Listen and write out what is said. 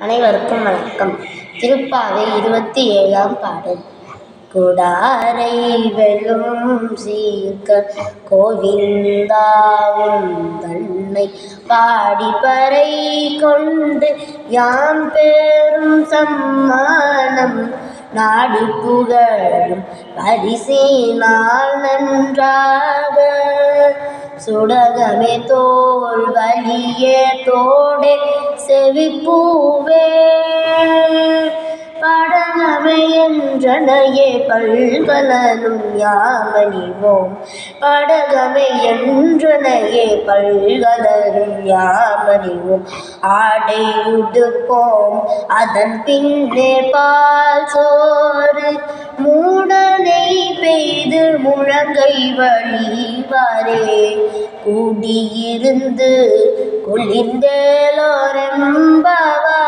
அனைவருக்கும் வணக்கம். திருப்பாவை 27ஆம் பாடல். குடாரை வெல்லும் சீர்க்க கோவிந்தாவும் தன்னை பாடிப்பறை கொண்டு யாம் பெரும் சம்மானம் நாடு புகழும் பரிசினால் நன்றாக சுடகமே தோல் வலியே தோடே செவிப்பூவே படகமே என்றனையே பல்கலனும் யாமணிவோம் படகமே என்றனையே பல்கலனும் யாமணிவோம் ஆடை உடுப்போம் அதன் பின்னே பால் சோறு மூடனை பெய்து முழங்கை வழிவாரே கூடியிருந்து குளிர்ந்தேலோரெம்பவா